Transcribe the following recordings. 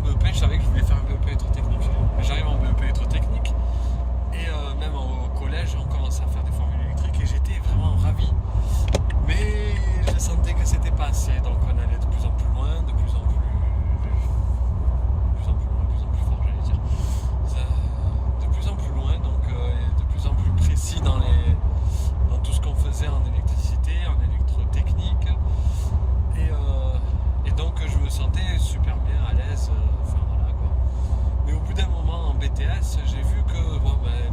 BEP, je savais que je voulais faire un BEP électrotechnique. J'arrive en BEP électrotechnique et même au collège, on commençait à faire des formules électriques et j'étais vraiment ravi. Mais je sentais que c'était pas assez, donc on allait de plus en plus loin, de plus en plus fort, j'allais dire. De plus en plus loin, donc de plus en plus précis dans tout ce qu'on faisait en électricité, en électrotechnique. Et donc je me sentais super bien, à l'aise, enfin voilà quoi. Mais au bout d'un moment en BTS, j'ai vu que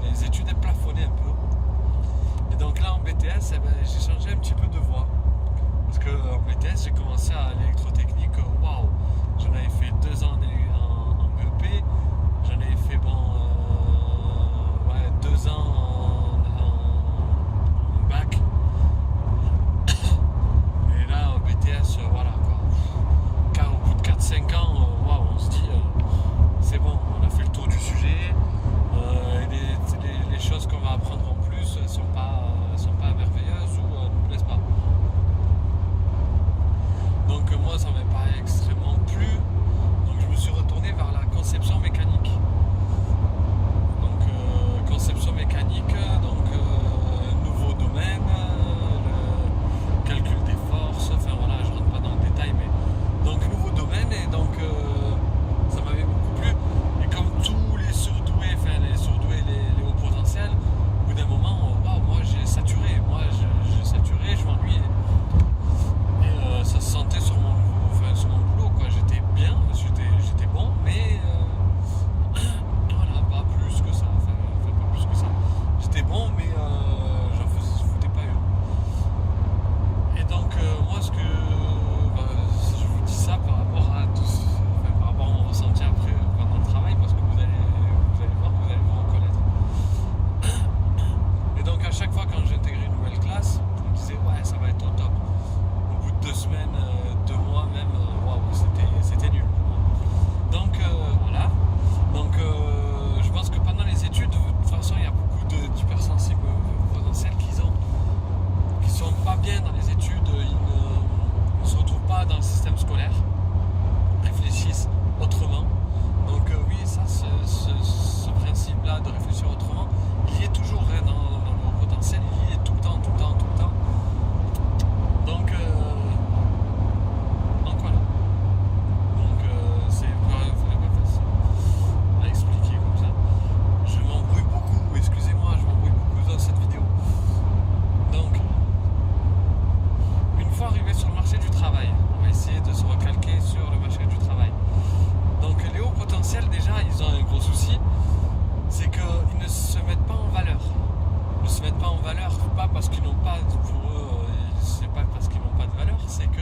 les études elles plafonnaient un peu. Et donc là en BTS, j'ai changé un petit peu de voie. Parce qu'en BTS, j'ai commencé à l'électrotechnique, waouh, j'en avais fait 2 ans en BEP, j'en avais fait 2 ans en bac. Et là en BTS, voilà quoi. Car au bout de 4-5 ans, waouh, on se dit, c'est bon, on a fait le tour du sujet. Les choses qu'on va apprendre en plus ne sont pas merveilleuses ou ne nous plaisent pas. Donc moi ça m'a pas extrêmement plu, donc je me suis retourné vers la conception mécanique. Donc conception mécanique, donc nouveau domaine, le calcul des forces, enfin voilà, je rentre pas dans le détail, mais donc nouveau domaine, et donc ça m'avait beaucoup plu. Et comme tous les surdoués, les hauts potentiels, au bout d'un moment, moi j'ai saturé, je m'ennuyais. Et ça se sentait sur mon boulot, quoi. J'étais bien, j'étais bon, mais voilà, pas plus que ça. Enfin, pas plus que ça. J'étais bon, mais j'en foutais pas une. Et donc moi, je vous dis ça par rapport à par rapport à mon ressenti après pendant le travail, parce que vous allez voir, vous allez vous reconnaître. Et donc à chaque fois quand j'ai intégré une nouvelle classe, je me disais ouais, ça va être au top. Au bout de 2 semaines, 2 mois même, waouh, c'était nul pour moi. Donc voilà. Donc je pense que pendant les études, de toute façon, il y a beaucoup d'hypersensibles potentiels qui sont pas bien dans les études, ils ne se retrouvent pas dans le système scolaire, réfléchissent autrement. Donc oui, ça, ce principe-là de réfléchir autrement, il y est toujours dans le haut potentiel, il y est tout le temps. Donc voilà. Donc c'est vraiment pas facile à expliquer comme ça. Je m'embrouille beaucoup, excusez-moi, dans cette vidéo. Donc, une fois arrivé sur le marché du travail, on va essayer de se recalquer sur le marché du travail. Donc les hauts potentiels, déjà, ils ont un gros souci, c'est qu'ils ne se mettent pas en valeur. Ils ne se mettent pas en valeur, pas parce qu'ils n'ont pas, pour eux, c'est pas parce qu'ils n'ont pas de valeur, c'est que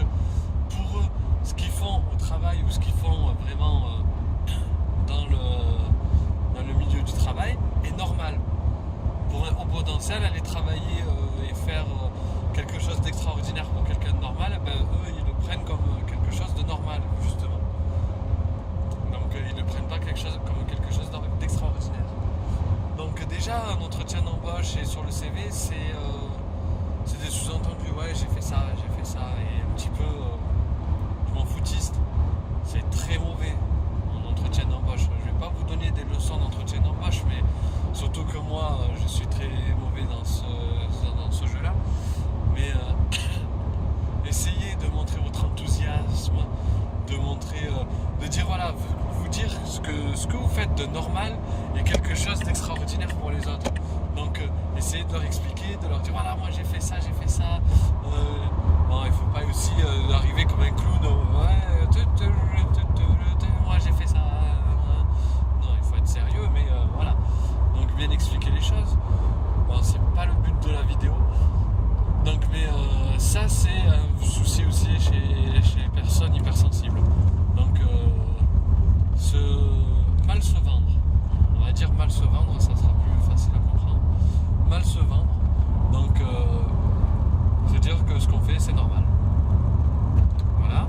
pour eux, ce qu'ils font au travail ou ce qu'ils font vraiment dans le milieu du travail est normal. Pour un haut potentiel, aller travailler et faire quelque chose d'extraordinaire pour quelqu'un de normal, eux, ils le prennent comme quelque chose de normal, justement. Donc ils ne prennent pas comme quelque chose d'extraordinaire. Donc déjà, un entretien d'embauche et sur le CV, c'est des sous-entendus. Ouais, j'ai fait ça, et un petit peu, je m'en foutiste. C'est très mauvais en entretien d'embauche. Je vais pas vous donner des leçons d'entretien d'embauche, mais surtout que moi, je suis très mauvais dans ce jeu-là. Mais essayez de montrer votre enthousiasme, de dire voilà, vous dire ce que vous faites de normal est quelque chose d'extraordinaire pour les autres. Donc essayez de leur expliquer, de leur dire voilà, moi j'ai fait ça. Bon, il faut pas aussi arriver comme un clown. Moi j'ai fait ça. Non, il faut être sérieux, mais voilà. Donc bien expliquer les choses. Bon, c'est pas le but de la vidéo. Donc, mais ça c'est un souci aussi chez les personnes hypersensibles. Donc mal se vendre. On va dire mal se vendre, ça sera plus facile à comprendre. Mal se vendre. Donc se dire que ce qu'on fait c'est normal. Voilà.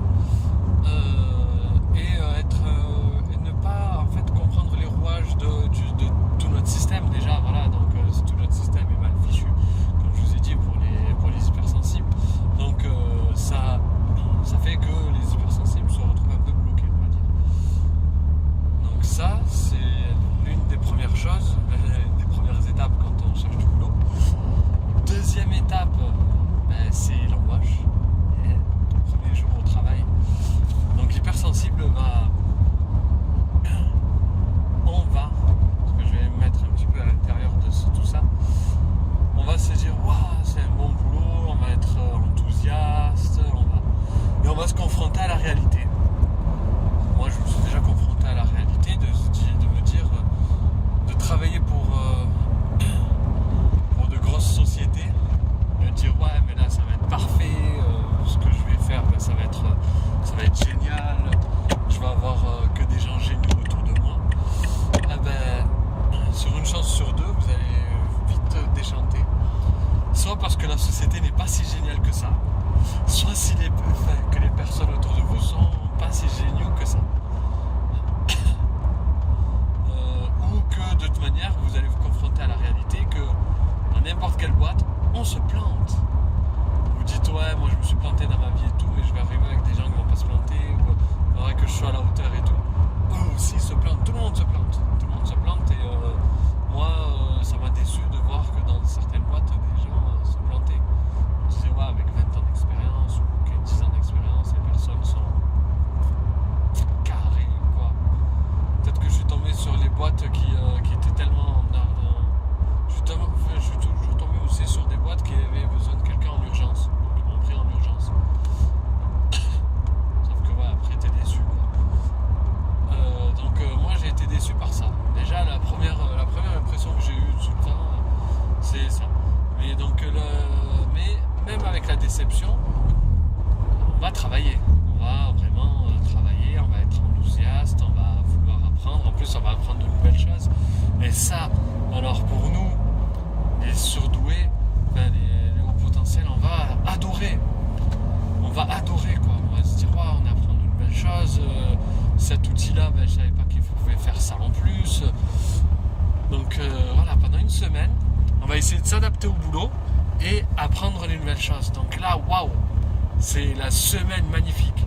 distributeurs et tout, eux aussi se plantent, tout le monde se plante. Tout le monde se plante et moi, ça m'a déçu de voir que dans certaines boîtes, des gens se plantaient. Je disais, ouais, avec 20 ans d'expérience ou 10 ans d'expérience, les personnes sont carrées ou quoi. Peut-être que je suis tombé sur les boîtes qui étaient tellement... je suis toujours tombé aussi sur des boîtes qui avaient besoin de quelqu'un en urgence. Donc ils m'ont pris en urgence. Sauf que ouais, après t'es déçu quoi. Moi j'ai été déçu par ça. Déjà la première impression que j'ai eue tout le temps, c'est ça. Mais mais même avec la déception, on va travailler. On va vraiment travailler, on va être enthousiaste, on va vouloir apprendre. En plus on va apprendre de nouvelles choses. Et ça, alors pour nous, les surdoués, les hauts potentiels, on va adorer. On va adorer quoi. On va se dire, wow, on apprend de nouvelles choses. Cet outil-là, je savais pas qu'il pouvait faire ça en plus. Donc voilà, pendant une semaine, on va essayer de s'adapter au boulot et apprendre les nouvelles choses. Donc là, waouh, c'est la semaine magnifique.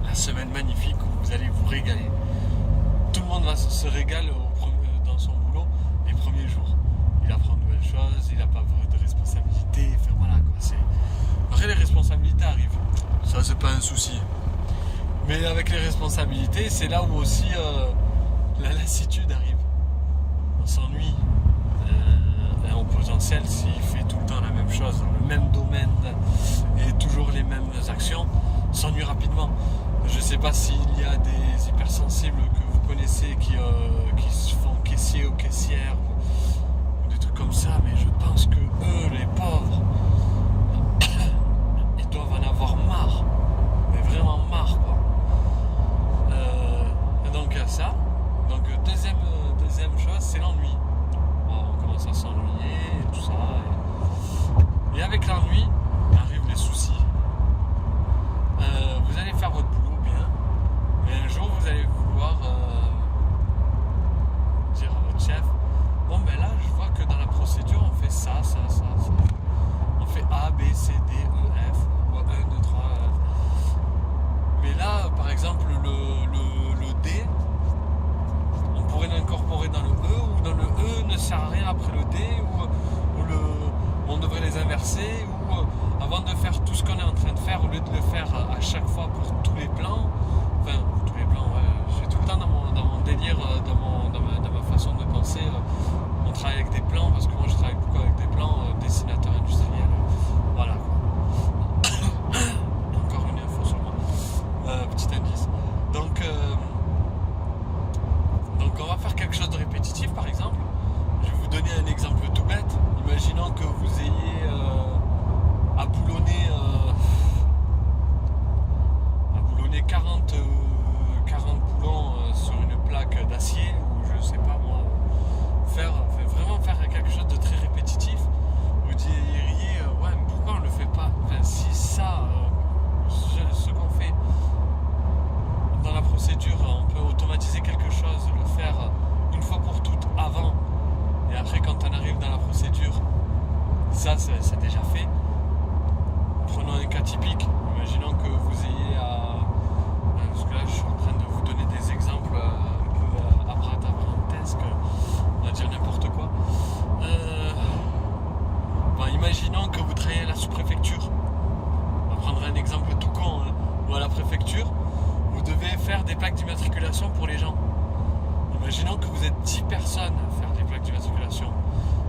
La semaine magnifique où vous allez vous régaler. Tout le monde va se régaler dans son boulot les premiers jours. Il apprend de nouvelles choses, il n'a pas de responsabilité. Enfin voilà quoi. Après les responsabilités arrivent. Ça c'est pas un souci. Mais avec les responsabilités, c'est là où aussi la lassitude arrive. On s'ennuie. Un potentiel, s'il fait tout le temps la même chose, dans le même domaine et toujours les mêmes actions, s'ennuie rapidement. Je ne sais pas s'il y a des hypersensibles que vous connaissez qui se font caissier ou caissière ou des trucs comme ça, mais je pense que eux, les pauvres, ils doivent en avoir marre, mais vraiment marre quoi. Donc ça, donc deuxième chose, c'est l'ennui. On commence à s'ennuyer et tout ça. Et avec l'ennui, arrivent les soucis. Vous allez faire votre boulot bien, mais un jour vous allez vouloir dire à votre chef, bon ben là je vois que dans la procédure on fait ça. On fait A, B, C, D, E, F, ou 1, 2, 3. Mais là, par exemple, le D, on pourrait l'incorporer dans le E, ou dans le E ne sert à rien après le D, ou on devrait les inverser, ou avant de faire tout ce qu'on est en train de faire, au lieu de le faire à chaque fois pour tous les plans, enfin, tous les plans, je suis tout le temps dans mon délire, dans ma façon de penser, on travaille avec des plans, parce que moi je travaille beaucoup avec des plans, dessinateur industriel, voilà. Encore une info sur moi, petit indice. Donc on va faire quelque chose de répétitif par exemple. Je vais vous donner un exemple tout bête. Imaginons que vous ayez à boulonner 40 boulons sur une plaque d'acier, ou je sais pas moi, vraiment faire quelque chose de très répétitif. Vous diriez ouais, mais pourquoi on le fait pas? Enfin, si ça, ce qu'on fait dans la procédure, on peut automatiser quelque chose, le faire une fois pour toutes avant, et après quand on arrive dans la procédure, ça c'est déjà fait. Prenons un cas typique, imaginons que vous ayez parce que là je suis en train de vous donner des exemples un peu abracadabrantesques, on va dire n'importe quoi. Imaginons que vous travaillez à la sous-préfecture, on va prendre un exemple tout con, ou à la préfecture, vous devez faire des plaques d'immatriculation pour les gens. Imaginons que vous êtes 10 personnes à faire des plaques d'immatriculation.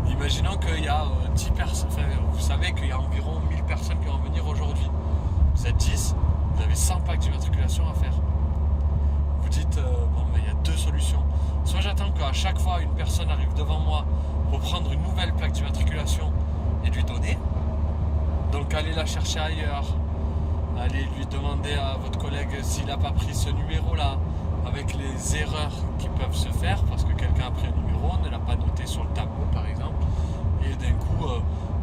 Imaginons qu'il y a 10 personnes, vous savez qu'il y a environ 1000 personnes qui vont venir aujourd'hui. Vous êtes 10, vous avez 100 plaques d'immatriculation à faire. Vous dites, il y a deux solutions. Soit j'attends qu'à chaque fois une personne arrive devant moi pour prendre une nouvelle plaque d'immatriculation et lui donner. Donc allez la chercher ailleurs. Allez lui demander à votre collègue s'il n'a pas pris ce numéro-là, avec les erreurs qui peuvent se faire, parce que quelqu'un a pris un numéro, ne l'a pas noté sur le tableau par exemple, et d'un coup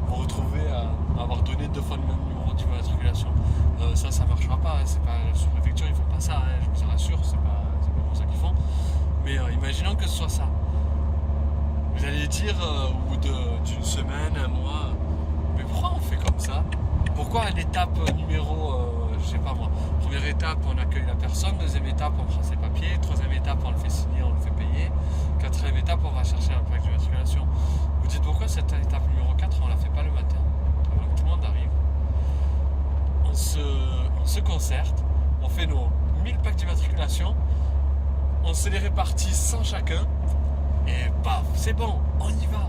vous retrouvez à avoir donné 2 fois le même numéro d'immatriculation. Ça marchera pas, c'est pas la sous-préfecture, ils font pas ça, je vous en rassure, c'est pas comme ça qu'ils font. Mais imaginons que ce soit ça. Vous allez dire au bout d'une semaine, un mois, mais pourquoi on fait comme ça? Pourquoi à l'étape numéro, je je sais pas moi, première étape on accueille la personne, deuxième étape on prend ses papiers, troisième étape on le fait signer, on le fait payer, quatrième étape on va chercher la plaque d'immatriculation. Vous dites pourquoi cette étape numéro 4 on la fait pas le matin avant que tout le monde arrive. On se concerte, on fait nos 1000 plaques d'immatriculation, on se les répartit 100 chacun et paf, c'est bon, on y va.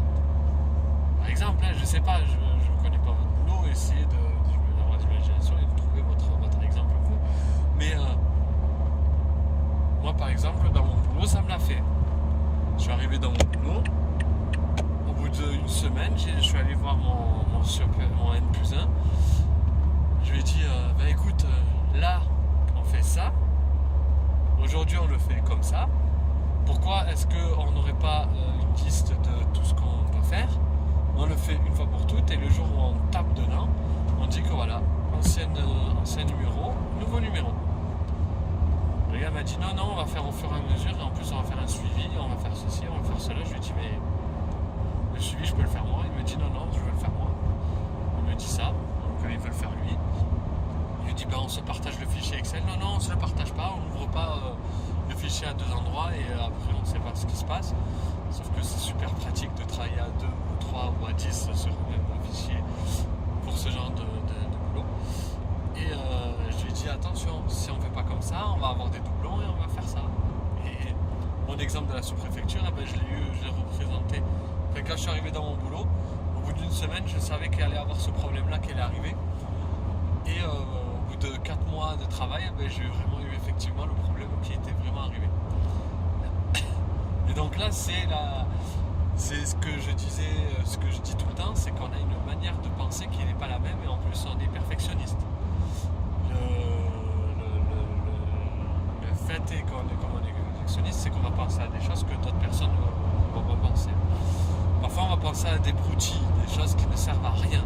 Par exemple, là, je sais pas, je ne connais pas votre boulot, essayez d'avoir d'imagination et de trouver votre exemple vous. Mais moi par exemple, dans mon boulot, ça me l'a fait. Je suis arrivé dans mon boulot, au bout d'une semaine, je suis allé voir mon N+1. Je lui ai dit, écoute, là, on fait ça. Aujourd'hui, on le fait comme ça. Pourquoi est-ce qu'on n'aurait pas une liste de tout ce qu'on doit faire? On le fait une fois pour toutes et le jour où on tape dedans, on dit que voilà, ancien numéro, nouveau numéro. Le gars m'a dit non, on va faire au fur et à mesure et en plus on va faire un suivi, on va faire ceci, on va faire cela. Je lui ai dit mais le suivi je peux le faire moi. Il me dit non, je veux le faire moi. Il me dit ça, donc il veut le faire lui. Je lui ai dit on se partage le fichier Excel. Non, on se le partage pas, on n'ouvre pas le fichier à deux endroits et après on ne sait pas ce qui se passe. Sauf que c'est super pratique de travailler à 2 ou 3 ou à 10 sur le même fichier pour ce genre de boulot. Et je lui ai dit attention, si on ne fait pas comme ça, on va avoir des doublons et on va faire ça. Et mon exemple de la sous-préfecture, je l'ai représenté. Enfin, quand je suis arrivé dans mon boulot, au bout d'une semaine, je savais qu'il allait avoir ce problème-là qui allait arriver. Et au bout de 4 mois de travail, j'ai vraiment eu effectivement le problème qui était vraiment arrivé. Et donc là, c'est ce que je disais, ce que je dis tout le temps, c'est qu'on a une manière de penser qui n'est pas la même et en plus on est perfectionniste. Le fait est qu'on est perfectionniste, c'est qu'on va penser à des choses que d'autres personnes ne vont pas penser. Parfois on va penser à des broutilles, des choses qui ne servent à rien.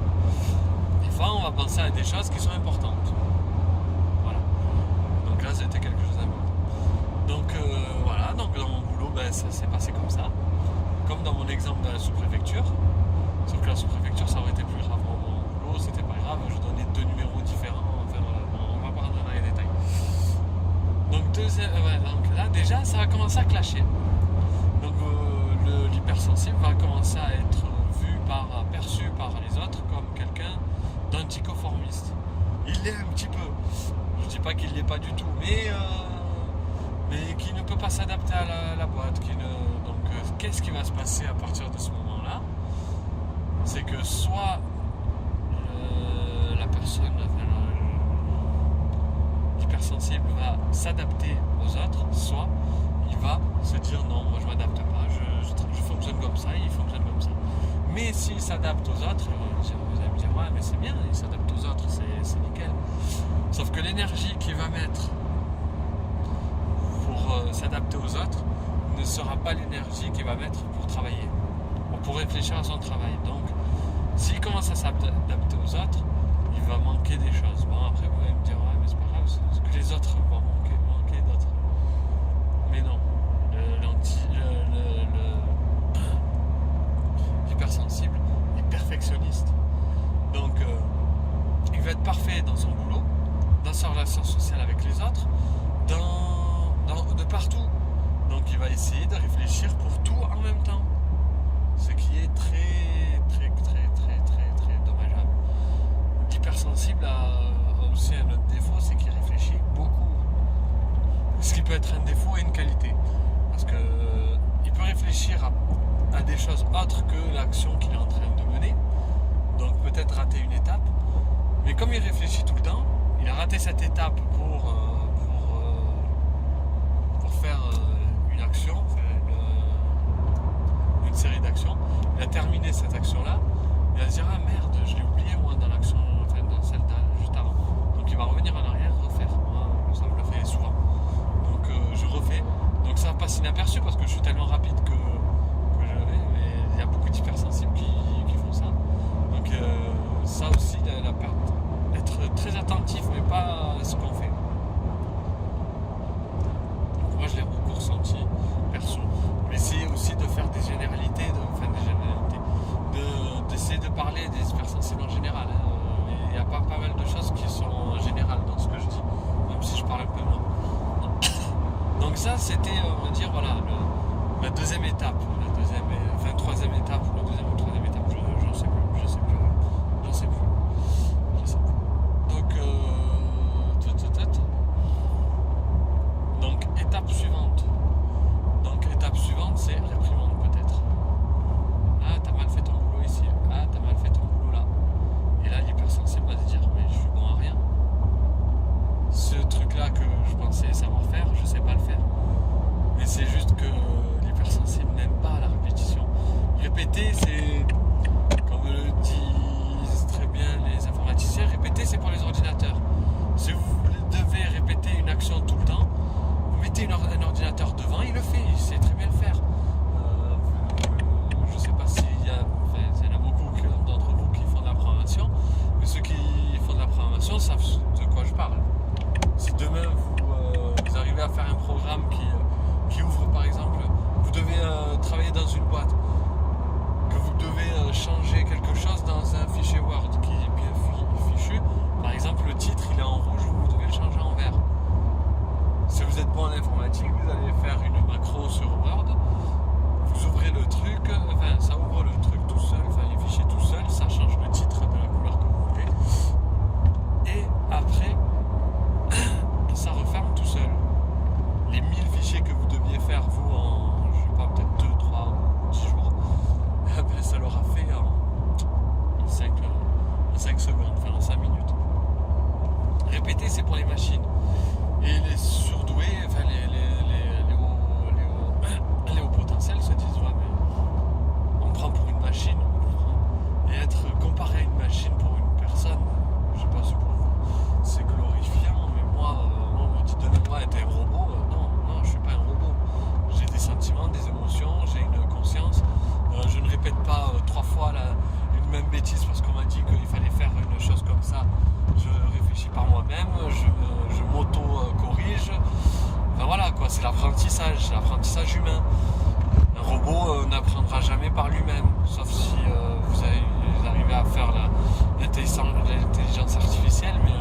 Des fois on va penser à des choses qui sont importantes. Voilà. Donc là c'était quelque chose d'important. Donc voilà, donc dans mon boulot, ça s'est passé comme ça. Comme dans mon exemple de la sous-préfecture. Sauf que la sous-préfecture, ça aurait été plus grave. Mon boulot, c'était pas grave, je donnais 2 numéros différents. Enfin voilà, on va pas rentrer dans les détails. Donc là, déjà, ça va commencer à clasher. Donc l'hypersensible va commencer à être perçu par les autres comme quelqu'un d'anticonformiste. Il l'est un petit peu. Je dis pas qu'il l'est pas du tout, mais qui ne peut pas s'adapter à la boîte. Donc qu'est-ce qui va se passer à partir de ce moment-là? C'est que soit la personne, l'hypersensible va s'adapter aux autres, soit il va se dire non, moi je m'adapte pas, je fonctionne comme ça, il fonctionne comme ça. Mais s'il s'adapte aux autres, vous allez me dire ouais mais c'est bien, il s'adapte aux autres, c'est nickel. Sauf que l'énergie qu'il va mettre pour s'adapter aux autres ne sera pas l'énergie qu'il va mettre pour travailler, pour réfléchir à son travail. Donc s'il commence à s'adapter aux autres, il va manquer des choses. Bon après vous allez me dire ouais mais c'est pas grave, c'est que les autres vont manquer d'autres. Mais non, l'hypersensible est perfectionniste. Donc il va être parfait dans son boulot, dans sa relation sociale avec les autres, de partout. Donc il va essayer de réfléchir pour tout en même temps. Ce qui est très dommageable. L'hypersensible a aussi un autre défaut, c'est qu'il réfléchit beaucoup. Ce qui peut être un défaut et une qualité. Parce que il peut réfléchir à des choses autres que l'action qu'il est en train de mener. Donc peut-être rater une étape. Mais comme il réfléchit tout le temps, il a raté cette étape pour faire une action, une série d'actions. Il a terminé cette action-là, il va se dire ah merde, je l'ai oublié moi dans l'action, dans celle juste avant. Donc il va revenir en arrière, refaire. Moi, ça me le fait souvent. Donc je refais. Donc ça passe inaperçu parce que je suis tellement rapide que je le fais, mais il y a beaucoup d'hypersensibles qui font ça. Donc ça aussi, la perte, être très attentif mais pas à ce qu'on fait. Moi je l'ai beaucoup ressenti perso, mais essayer aussi de faire des généralités, d'essayer de parler des hypersensibles en général. Il y a pas mal de choses qui sont générales dans ce que je dis. Donc ça, c'était, on va dire, voilà, la deuxième étape, troisième étape, ou la deuxième ou troisième étape, j'en sais plus. Donc, étape suivante. Étape suivante, c'est réprimande peut-être. Ah, t'as mal fait ton boulot ici. Ah, t'as mal fait ton boulot là. Et là, l'hypersensible va se dire, mais je suis bon à rien. Ce truc-là que je pensais savoir faire, je sais pas le faire. Mais c'est juste que l'hypersensible n'aime pas la répétition. Répéter, c'est, comme le disent très bien les informaticiens, répéter, c'est pour les ordinateurs. Si vous devez répéter une action tout le temps, vous mettez un ordinateur devant, il le fait, il sait très bien le faire. Je sais pas s'il y en a beaucoup d'entre vous qui font de la programmation, mais ceux qui font de la programmation savent de quoi je parle. Si demain vous arrivez à faire un programme qui ouvre, par exemple, vous devez travailler dans une boîte, que vous devez changer quelque chose dans un fichier Word qui est bien fichu, par exemple le titre il est en rouge, vous devez le changer en vert. Si vous êtes bon en informatique, vous allez faire une macro sur Word, vous ouvrez le truc, ça ouvre le truc tout seul, les fichiers tout seul, ça change le titre de la couleur que vous voulez, et après ça referme tout seul. Les 1000 fichiers que vous deviez faire vous en, je sais pas, peut-être 2, 3 ou 10 jours, ça l'aura fait en 5 secondes, en 5 minutes. Répéter, c'est pour les machines. Et les surdoués, les hauts potentiels se disent, ouais, mais on me prend pour une machine. Et être comparé à une machine pour une personne, je sais pas si pour vous, c'est glorifiant, mais moi, on me dit de moi, t'es un robot. Non, je suis pas un robot. J'ai des sentiments, des émotions, j'ai une conscience. Je ne répète pas 3 fois une même bêtise parce qu'on m'a dit qu'il fallait faire une chose comme ça. Je réfléchis par moi-même, je m'auto-corrige. Voilà quoi, c'est l'apprentissage humain. Un robot n'apprendra jamais par lui-même, sauf si vous arrivez à faire l'intelligence artificielle, mais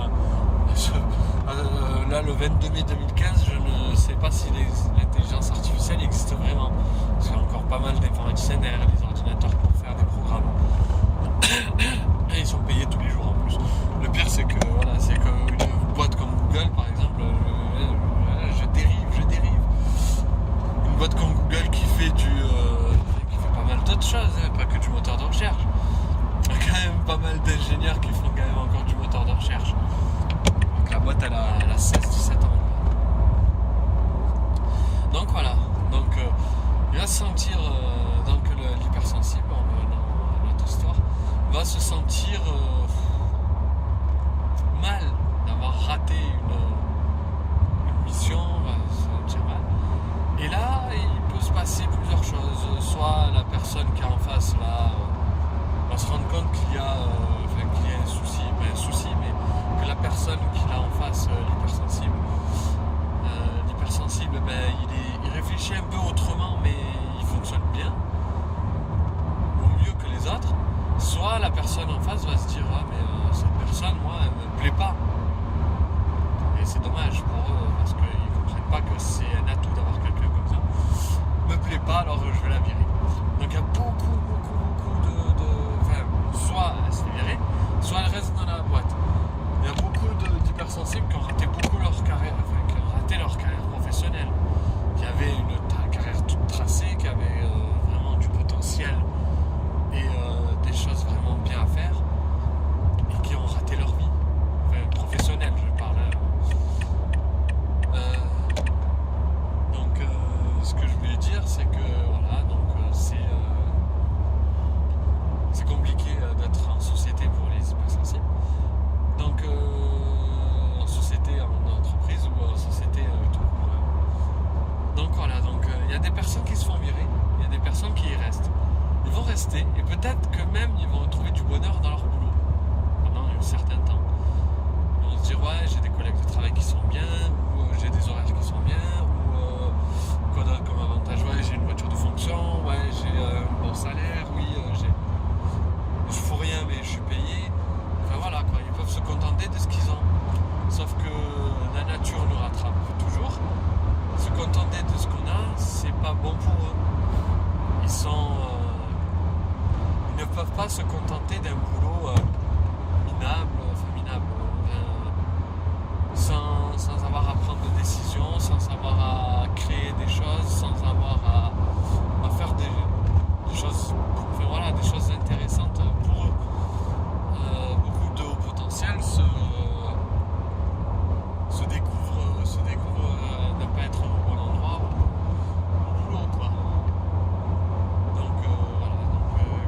là le 22 mai 2015, je ne sais pas si l'intelligence artificielle existe vraiment. Parce qu'il y a encore pas mal d'informaticiens derrière les ordinateurs pour faire des programmes. Et ils sont payés tous les jours en plus. Le pire c'est que une boîte comme Google par exemple, je dérive. Une boîte comme Google qui fait pas mal d'autres choses, pas que du moteur de recherche. Il y a quand même pas mal d'ingénieurs qui font quand même encore du moteur de recherche. Donc la boîte elle a 16-17 ans. Donc voilà, il va se sentir, l'hypersensible dans notre histoire, va se sentir mal d'avoir raté une mission, va se sentir mal. Et là, il peut se passer plusieurs choses. Soit la personne qui est en face va se rendre compte qu'il y a un souci, mais que la personne qu'il a en face, l'hypersensible, il réfléchit un peu autrement, mais il fonctionne bien, au mieux que les autres. Soit la personne en face va se dire, mais cette personne, moi, elle me plaît pas. Et c'est dommage pour eux, parce qu'ils ne comprennent pas que c'est un atout d'avoir quelqu'un comme ça. Me plaît pas, alors je vais la virer. Donc il y a beaucoup soit elle se fait virer, soit elle reste dans la boîte. Il y a beaucoup d'hypersensibles qui ont raté leur carrière professionnelle, qui avaient une carrière toute tracée, qui avaient vraiment du potentiel et des choses vraiment bien à faire, et qui ont raté leur vie professionnelle, je parle. Ce que je voulais dire, c'est que voilà, c'est compliqué d'être en société pour les hypersensibles. Donc en société, en entreprise ou en société tout court. Donc voilà, il y a des personnes qui se font virer, il y a des personnes qui y restent. Ils vont rester et peut-être que même ils vont trouver du bonheur dans leur boulot pendant un certain temps. Ils vont se dire ouais, j'ai des collègues de travail qui sont bien, ou j'ai des horaires qui sont bien, ou quoi d'autre comme avantage, ouais, j'ai une voiture de fonction, ouais, j'ai un bon salaire, oui, je fous rien mais je suis payé. Enfin voilà quoi, ils peuvent se contenter de ce qu'ils ont. Sauf que la nature nous rattrape toujours. Se contenter c'est pas bon pour eux. Ils ne peuvent pas se contenter d'un boulot minable, sans avoir à prendre de décisions, sans avoir à créer des choses, sans avoir à faire des choses, des choses intéressantes pour eux. Beaucoup de hauts potentiels se découvrent ne pas être au bon endroit au boulot, quoi. Donc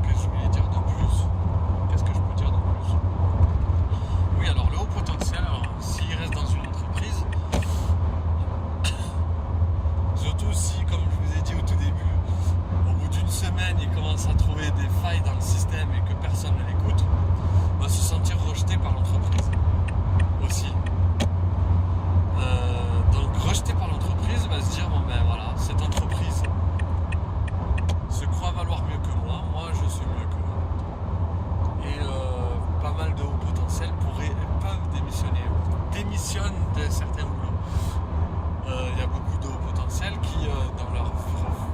qu'est-ce que je voulais dire de plus? Qu'est-ce que je peux dire de plus? Oui, alors le haut potentiel, s'il reste dans une entreprise, surtout si, comme je vous ai dit au tout début, au bout d'une semaine, il commence à trouver des failles dans le système et que personne ne l'écoute, va se sentir rejeté par l'entreprise aussi. Donc rejeté par l'entreprise, va se dire cette entreprise se croit valoir mieux que moi je suis mieux que moi. Et pas mal de hauts potentiels peuvent démissionnent de certains boulots. Il y a beaucoup de hauts potentiels qui, dans leur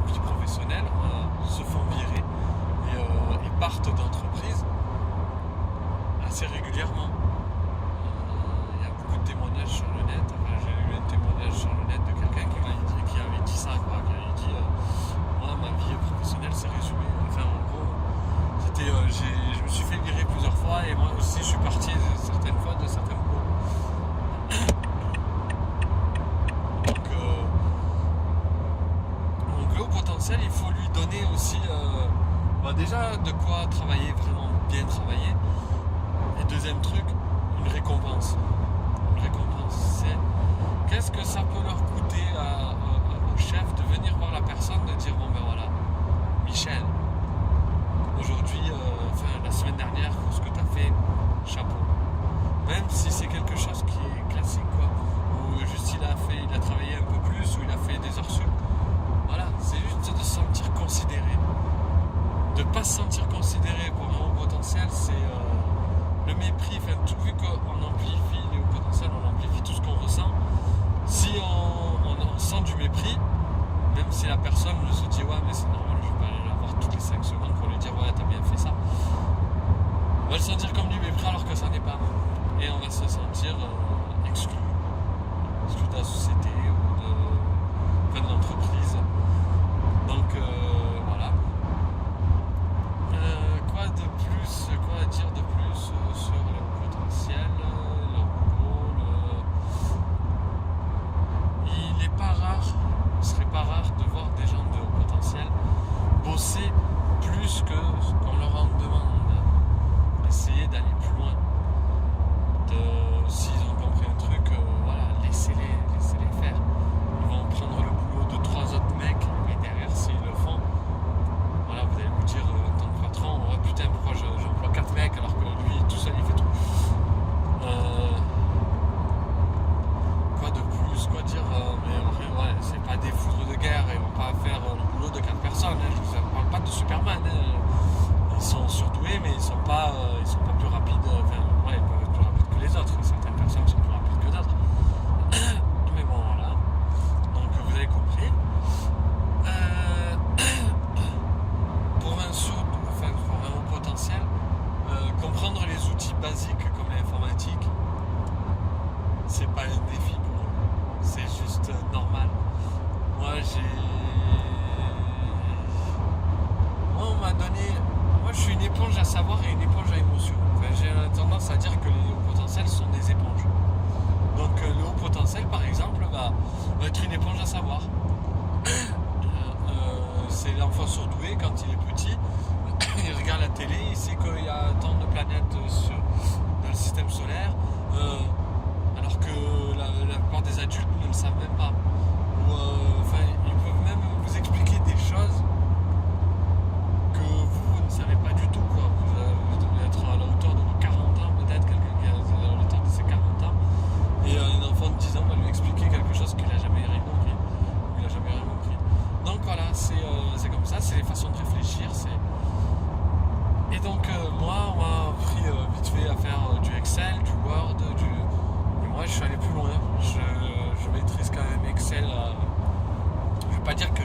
vie professionnelle, se font virer et partent d'entreprise assez régulièrement. Il y a beaucoup de témoignages sur le net. J'ai eu un témoignage sur le net de quelqu'un qui avait dit ça, quoi, qui avait dit moi, ma vie professionnelle s'est résumée. Enfin, en gros, je me suis fait virer plusieurs fois et moi aussi je suis parti certaines fois de certains boulots. Donc le haut potentiel, il faut lui donner aussi déjà de quoi travailler, vraiment bien travailler. Et deuxième truc, une récompense. Une récompense, c'est qu'est-ce que ça peut leur coûter au chef de venir voir la personne, de dire Michel, aujourd'hui, la semaine dernière, ce que tu as fait, chapeau. Même si c'est quelque chose qui est classique, quoi. Ou juste il a travaillé un peu plus, ou il a fait des heures sup. Voilà, c'est juste de se sentir considéré. De ne pas se sentir considéré pour un haut potentiel, c'est le mépris. Vu qu'on amplifie les hauts potentiels, on amplifie tout ce qu'on ressent. Si on sent du mépris, même si la personne se dit mais c'est normal, je vais pas aller la voir toutes les 5 secondes pour lui dire t'as bien fait ça, on va le sentir comme du mépris alors que ça n'est pas. Et on va se sentir exclu de la société ou de l'entreprise. Donc voilà. Quoi dire de plus sur le potentiel, leur boulot, il est pas rare, ce serait pas rare de voir des gens de haut potentiel bosser plus que ce qu'on leur en demande, essayer d'aller plus loin. S'ils ont compris un truc, laissez-les faire. Ils vont prendre le boulot de 3 autres mecs, mais derrière s'ils le font, vous allez vous dire en tant que patron, putain, pourquoi j'emploie 4 mecs alors que lui tout seul il fait tout. Quoi de plus, quoi dire, c'est pas des foudres de guerre, ils vont pas faire le boulot de 4 personnes, je vous parle pas de Superman, ils sont surdoués mais ils sont pas plus rapides, ils peuvent être plus rapides que les autres, certaines personnes sont plus rapides que d'autres. Mais bon voilà, donc vous avez compris. Pour un haut potentiel, comprendre les outils basiques comme l'informatique, c'est pas un défi pour eux, c'est juste normal. Moi je suis une éponge à savoir et une éponge à émotion. J'ai tendance à dire que les hauts potentiels sont des éponges. Donc le haut potentiel par exemple va être une éponge à savoir. C'est l'enfant surdoué quand il est petit, il regarde la télé, il sait qu'il y a tant de planètes dans le système solaire, alors que la plupart des adultes ne le savent même pas. Ils peuvent même vous expliquer des choses que vous ne savez pas du tout, quoi. Vous devez être à la hauteur de vos 40 ans, peut-être quelqu'un qui est à la hauteur de ses 40 ans, et un enfant de 10 ans va lui expliquer quelque chose qu'il n'a jamais rien compris. Donc voilà, c'est comme ça, c'est les façons de réfléchir. Et donc moi, on m'a appris vite fait à faire du Excel, du Word, et moi je suis allé plus loin. Je maîtrise quand même Excel. Je vais pas dire que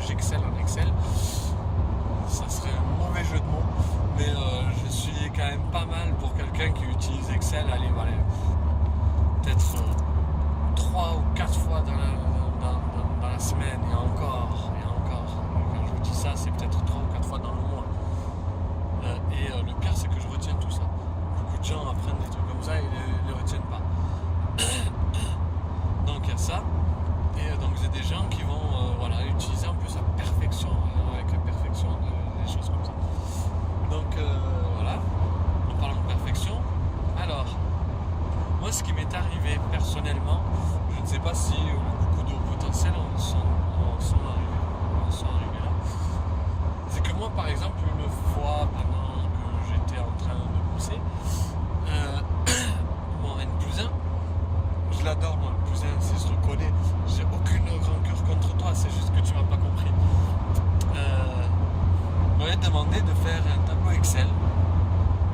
m'avait demandé de faire un tableau Excel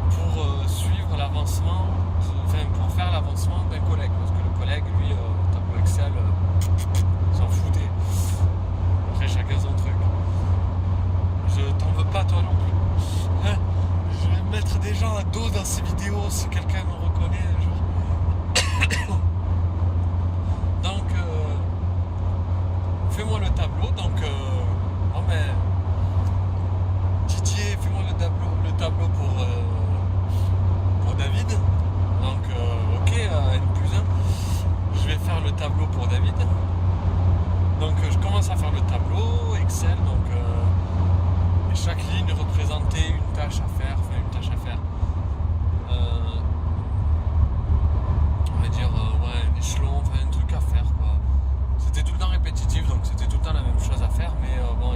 pour suivre l'avancement, pour faire l'avancement d'un collègue. Parce que le collègue, lui, tableau Excel, s'en foutait. Après, chacun son truc. Je t'en veux pas, toi non plus. Hein, je vais mettre des gens à dos dans ces vidéos si quelqu'un me reconnaît un jour. Donc, fais-moi le tableau. Donc, Didier, fais-moi le tableau pour David. Donc, ok, N+1. Je vais faire le tableau pour David. Donc, je commence à faire le tableau Excel. Donc, et chaque ligne représentait une tâche à faire. On va dire, un échelon, un truc à faire, quoi. C'était tout le temps répétitif, donc c'était tout le temps la même chose à faire, mais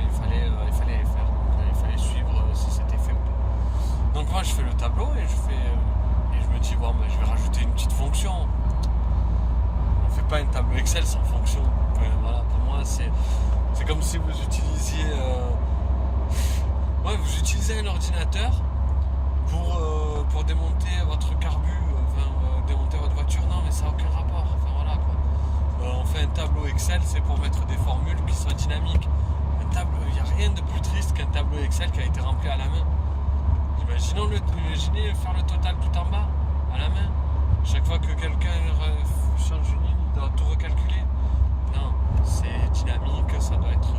il fallait les faire. Donc, il fallait suivre si c'était fait ou pas. Donc moi je fais le tableau et je me dis je vais rajouter une petite fonction. On fait pas un tableau Excel sans fonction. Voilà, pour moi c'est comme si vous utilisiez vous utilisez un ordinateur pour démonter votre carbu, démonter votre voiture. Non, mais ça n'a aucun rapport. Voilà quoi. On fait un tableau Excel, c'est pour mettre des formules qui sont dynamiques. Il n'y a rien de plus triste qu'un tableau Excel qui a été rempli à la main. Imaginez faire le total tout en bas, à la main. Chaque fois que quelqu'un change une ligne, il doit tout recalculer. Non, c'est dynamique, ça doit être...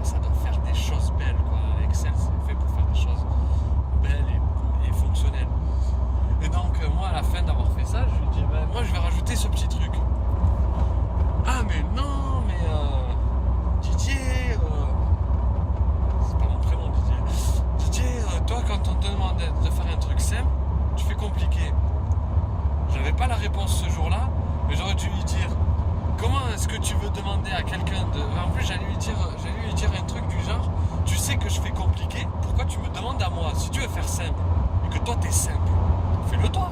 ça doit faire des choses belles, quoi. Excel, c'est fait pour faire des choses belles et fonctionnelles. Et donc, moi, à la fin d'avoir fait ça, je lui dis, moi, je vais rajouter ce petit truc. Ah, mais non, mais Didier, c'est pas mon prénom, Didier. Didier, toi, quand on te demande de faire un truc simple, tu fais compliqué. J'avais pas la réponse ce jour-là, mais j'aurais dû lui dire, comment est-ce que tu veux demander à quelqu'un de... En plus, j'allais lui dire un truc du genre, tu sais que je fais compliqué, pourquoi tu me demandes à moi? Si tu veux faire simple, et que toi, t'es simple, fais-le toi.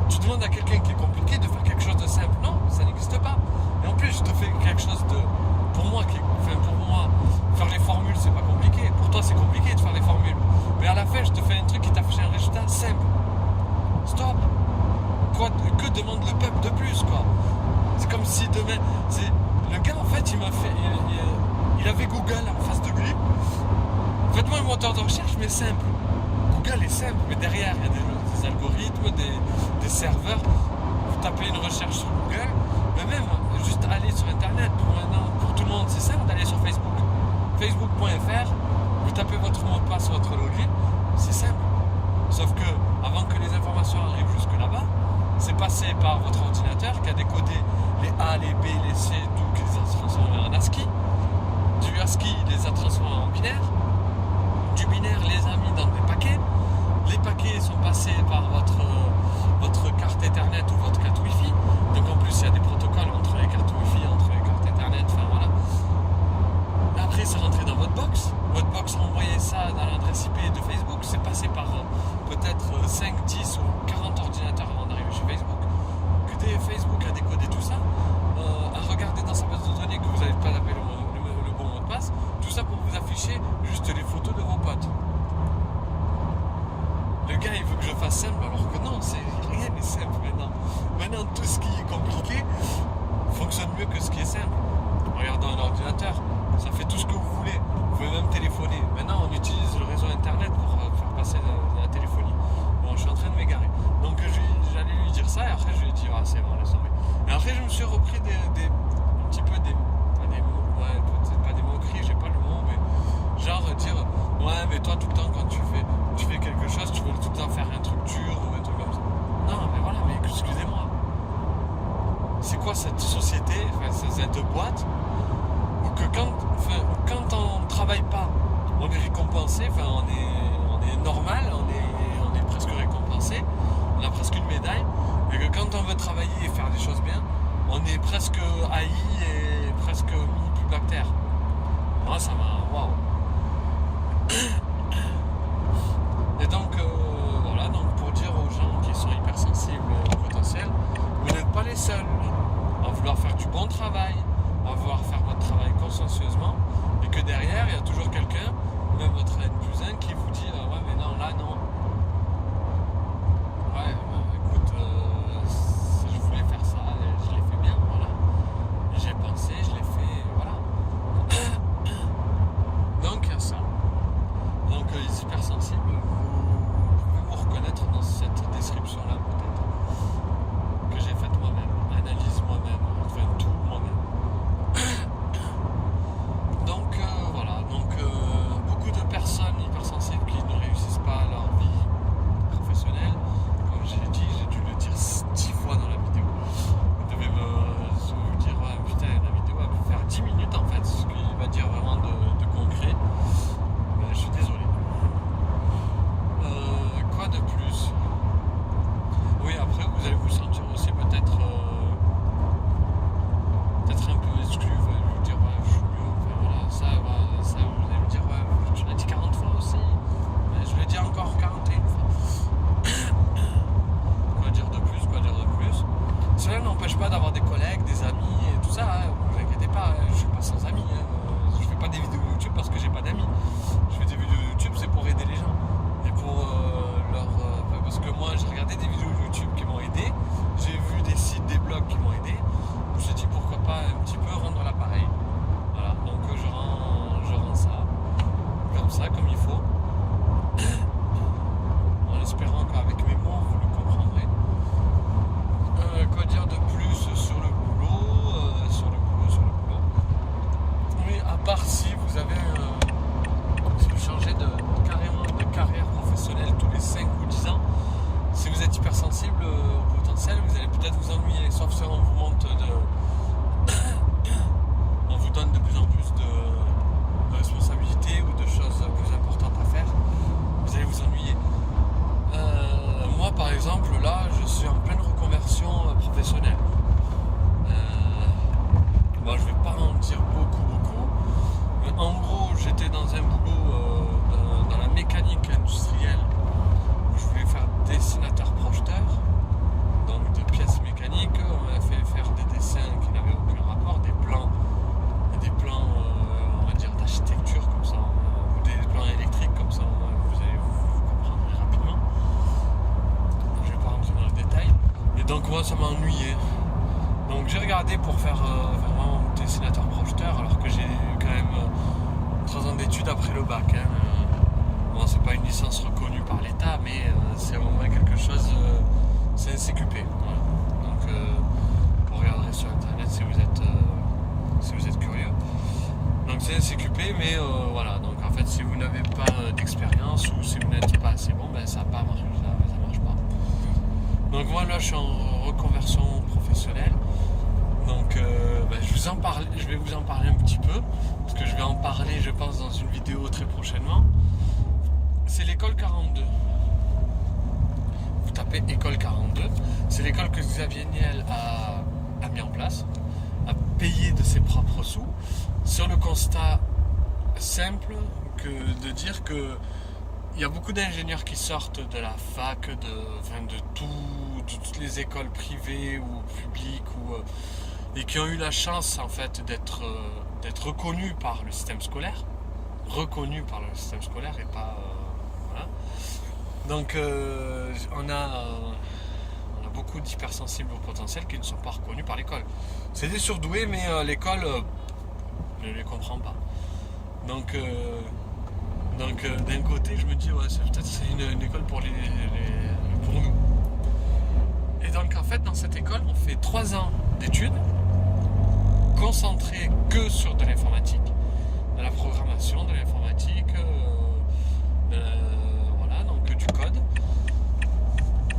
Tu demandes à quelqu'un qui est compliqué de faire quelque chose de simple. Non, ça n'existe pas. Et en plus, je te fais quelque chose de... Pour moi, faire les formules, c'est pas compliqué. Pour toi, c'est compliqué de faire les formules. Mais à la fin, je te fais un truc qui t'affiche un résultat simple. Stop. Quoi, que demande le peuple de plus, quoi? C'est comme si demain... Le gars, en fait, il m'a fait... Il avait Google en face de lui. Faites-moi un moteur de recherche, mais simple. Google est simple, mais derrière, il y a des algorithmes, des serveurs. Vous tapez une recherche sur Google, mais même juste aller sur Internet. Pour tout le monde, c'est simple d'aller sur Facebook. Facebook.fr, vous tapez votre mot de passe, votre login, c'est simple. Sauf que, avant que les informations arrivent jusque là-bas, c'est passé par votre ordinateur qui a décodé les A, les B, les C, tout, qui les a transformés en ASCII. Du ASCII, il les a transformés en binaire. Du binaire, les a mis dans des paquets. Les paquets sont passés par votre carte Ethernet ou votre carte Wi-Fi. Donc en plus, il y a des protocoles entre les cartes Wi-Fi, entre les cartes Ethernet, voilà. Après, c'est rentré dans votre box. Votre box a envoyé ça dans l'adresse IP de Facebook. C'est passé par peut-être 5, 10 ou 40 ordinateurs avant d'arriver chez Facebook. Facebook a décodé tout ça, a regardé dans sa base de données que vous n'avez pas tapé le bon mot de passe. Tout ça pour vous afficher juste les photos de vos potes. Le gars, il veut que je fasse simple, alors que non, rien n'est simple maintenant. Maintenant, tout ce qui est compliqué fonctionne mieux que ce qui est simple. Regardons un ordinateur, ça fait tout ce que vous voulez. Vous pouvez même téléphoner. Maintenant, on utilise le réseau Internet pour faire passer la téléphonie. Bon, je suis en train de m'égarer. Donc, j'allais lui dire ça, et après, je lui ai dit, c'est bon, laisse tomber. Et après, je me suis repris un petit peu des peut-être pas des moqueries, j'ai pas le mot, mais genre dire, mais toi, tout le temps, quand tu fais quelque chose, tu veux tout le temps faire un truc dur ou un truc comme ça. Non, mais voilà, mais excusez-moi. C'est quoi cette société, cette boîte, où que quand on travaille pas, on est récompensé, on est normal, on est presque récompensé, on a presque une médaille, et que quand on veut travailler et faire des choses bien, on est presque haï et presque mis plus bactère. Moi, ça m'a... Waouh. Et donc, voilà, pour dire aux gens qui sont hypersensibles au potentiel, vous n'êtes pas les seuls à vouloir faire du bon travail, à vouloir faire votre travail consciencieusement, et que derrière, il y a toujours quelqu'un même votre N+1 qui vous dit ouais mais non, là non. Ouais, écoute, je voulais faire ça, je l'ai fait bien, voilà. J'ai pensé, je l'ai fait, voilà. Donc il y a ça. Donc les hypersensibles, vous pouvez vous reconnaître dans cette description-là peut-être. Que j'ai faite moi-même, analyse moi-même, enfin tout moi-même. Donc voilà, beaucoup de personnes hypersensibles qui ne réussissent pas leur vie professionnelle. Comme j'ai dit, j'ai dû le dire 10 fois dans la vidéo. Vous devez vous dire, ouais, putain, la vidéo elle peut faire 10 minutes en fait, ce qui va dire vraiment de concret. Mais je suis désolé. Quoi de plus? Oui, après vous allez vous sentir aussi peut-être un peu exclu. Vous allez vous dire, ouais, je suis mieux. Enfin, voilà, ça, vous allez me dire, ouais, tu l'as dit 40 fois aussi. Mais je l'ai dit encore 41 fois. Quoi dire de plus, quoi dire de plus? Cela n'empêche pas d'avoir des collègues, des amis et tout ça, hein. Ne vous inquiétez pas, je suis pas sans amis, hein. Je fais pas des vidéos YouTube parce que j'ai pas d'amis. Je fais des vidéos YouTube, c'est pour aider les gens. Et pour parce que moi j'ai regardé des vidéos YouTube qui m'ont aidé, j'ai vu des sites, des blogs qui m'ont aidé. Je me suis dit pourquoi pas un petit peu rendre l'appareil. Voilà, donc je rends ça comme ça, comme il faut. En espérant qu'avec mes mots vous le comprendrez. Quoi dire de plus sur le boulot, sur le boulot. Oui, à part si vous avez si vous changez carrément de carrière professionnelle tous les 5 ou 10 ans, si vous êtes hypersensible au potentiel, vous allez peut-être vous ennuyer, sauf si on vous monte on vous donne de plus en plus de responsabilités ou de choses plus importantes à faire, vous allez vous ennuyer. Moi par exemple là je suis en pleine reconversion professionnelle. Bon, je vais pas en dire beaucoup, mais en gros j'étais dans un boulot dans la mécanique industrielle où je voulais faire dessinateur projeteur, donc de pièces mécaniques. On m'a fait faire des dessins qui n'avaient aucun rapport, des plans on va dire d'architecture comme ça, ou des plans électriques comme ça, vous comprendrez rapidement. Je vais pas rentrer dans le détail. Et donc moi ça m'a ennuyé. Donc j'ai regardé pour faire vraiment dessinateur projeteur, alors que j'ai eu quand même 3 ans d'études après le bac. Hein. Bon, c'est pas une licence reconnue par l'État, mais c'est au moins quelque chose, c'est un CQP. Voilà. Donc vous regarderez sur internet si vous êtes curieux. Donc c'est un CQP, mais voilà. Donc en fait, si vous n'avez pas d'expérience ou si vous n'êtes pas assez bon, ben ça ne marche pas. Donc moi là, je suis en reconversion professionnelle. Donc je vais vous en parler un petit peu, parce que je vais en parler, je pense, dans une vidéo très prochainement. C'est l'école 42. Vous tapez école 42. C'est l'école que Xavier Niel a mis en place, a payé de ses propres sous, sur le constat simple que de dire que il y a beaucoup d'ingénieurs qui sortent de la fac, de toutes les écoles privées ou publiques, et qui ont eu la chance en fait d'être reconnus par le système scolaire, et pas voilà. Donc on a beaucoup d'hypersensibles au potentiel qui ne sont pas reconnus par l'école. C'est des surdoués, mais l'école ne les comprend pas. Donc d'un côté je me dis ouais, c'est une école pour nous. Et donc en fait dans cette école on fait 3 ans d'études concentrées que sur de l'informatique, de la programmation, de l'informatique, voilà, donc du code.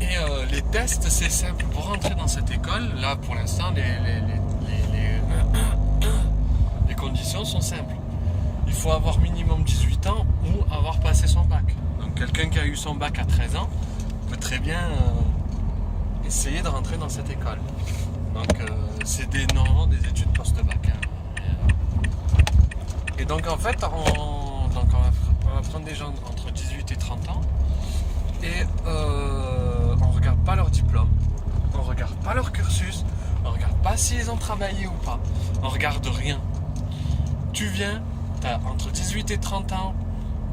Et les tests c'est simple, pour rentrer dans cette école, là pour l'instant les conditions sont simples. Il faut avoir minimum 18 ans ou avoir passé son bac. Donc quelqu'un qui a eu son bac à 13 ans peut très bien essayer de rentrer dans cette école. Donc c'est normalement des études post-bac. Hein. Et donc en fait, on va prendre des gens entre 18 et 30 ans et on regarde pas leur diplôme, on regarde pas leur cursus, on regarde pas s'ils ont travaillé ou pas, on regarde rien. Tu viens, tu as entre 18 et 30 ans,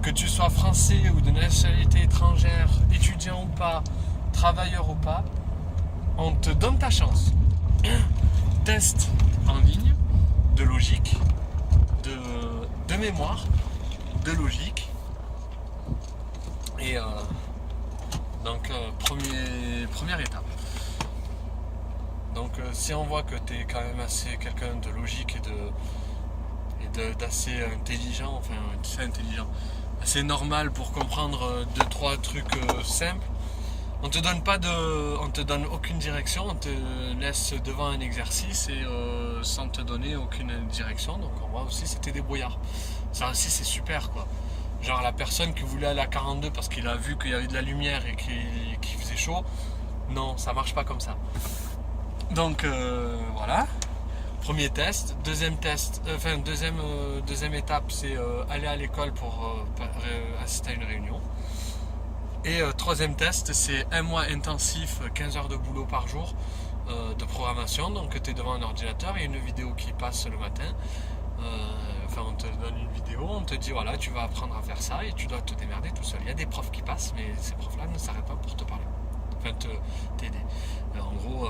que tu sois français ou de nationalité étrangère, étudiant ou pas, travailleur ou pas, on te donne ta chance. Test en ligne de logique, de mémoire, de logique. Et donc première étape. Donc si on voit que tu es quand même assez quelqu'un de logique et d'assez intelligent, enfin c'est intelligent, assez normal pour comprendre 2-3 trucs simples, on te donne aucune direction, on te laisse devant un exercice et sans te donner aucune direction. Donc on voit aussi c'était débrouillard. Ça aussi c'est super quoi. Genre la personne qui voulait aller à 42 parce qu'il a vu qu'il y avait de la lumière et qu'il faisait chaud, non, ça marche pas comme ça. Donc voilà, premier test. Deuxième test, deuxième étape, c'est aller à l'école pour assister à une réunion. Et troisième test, c'est un mois intensif, 15 heures de boulot par jour de programmation. Donc tu es devant un ordinateur, il y a une vidéo qui passe le matin. On te donne une vidéo, on te dit voilà, tu vas apprendre à faire ça et tu dois te démerder tout seul. Il y a des profs qui passent, mais ces profs-là ne s'arrêtent pas pour te parler, t'aider. En gros,